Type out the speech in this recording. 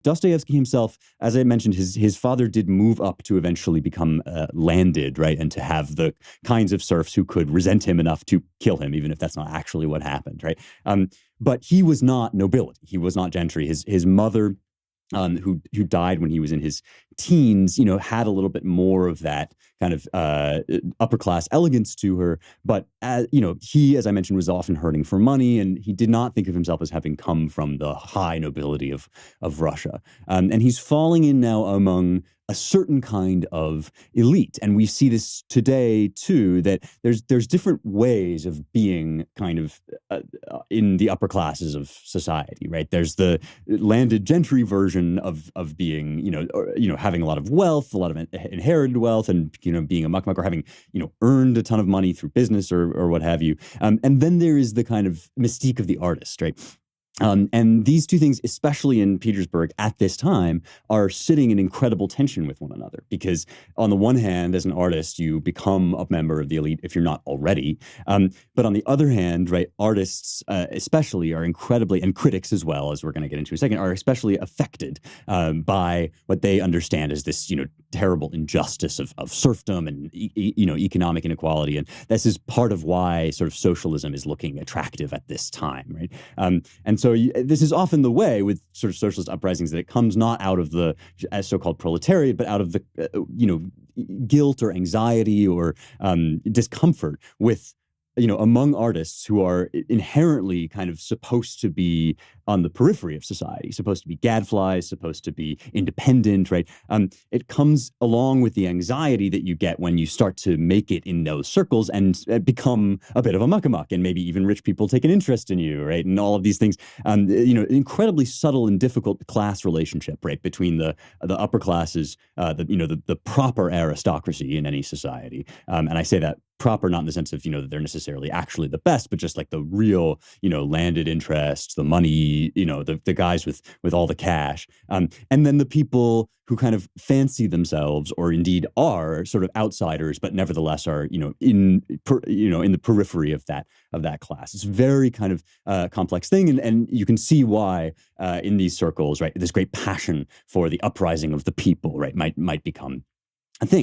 Dostoevsky himself, as I mentioned, his father did move up to eventually become landed, right, and to have the kinds of serfs who could resent him enough to kill him, even if that's not actually what happened, right? But he was not nobility. He was not gentry. His mother, who died when he was in his teens, had a little bit more of that kind of upper class elegance to her. But he, as I mentioned, was often hurting for money, and he did not think of himself as having come from the high nobility of Russia. And he's falling in now among a certain kind of elite, and we see this today too. That there's different ways of being kind of in the upper classes of society, right? There's the landed gentry version of being, having a lot of wealth, a lot of inherited wealth, and being a muckmuck or having earned a ton of money through business or what have you. And then there is the kind of mystique of the artist, right? And these two things, especially in Petersburg at this time, are sitting in incredible tension with one another. Because on the one hand, as an artist, you become a member of the elite if you're not already. But on the other hand, right, artists especially are incredibly, and critics as well, as we're going to get into in a second, are especially affected by what they understand as this, terrible injustice of serfdom and, economic inequality. And this is part of why sort of socialism is looking attractive at this time, right? And so this is often the way with sort of socialist uprisings, that it comes not out of the so-called proletariat, but out of the, guilt or anxiety or discomfort with, among artists who are inherently kind of supposed to be on the periphery of society, supposed to be gadflies, supposed to be independent, right? It comes along with the anxiety that you get when you start to make it in those circles and become a bit of a muckamuck, and maybe even rich people take an interest in you, right? And all of these things, an incredibly subtle and difficult class relationship, right, between the upper classes, the proper aristocracy in any society, and I say that proper, not in the sense of, that they're necessarily actually the best, but just like the real, landed interests, the money, the guys with all the cash. And then the people who kind of fancy themselves, or indeed are sort of outsiders, but nevertheless are, in the periphery of that class. It's a very kind of complex thing. And you can see why in these circles, right, this great passion for the uprising of the people, right, might become a thing.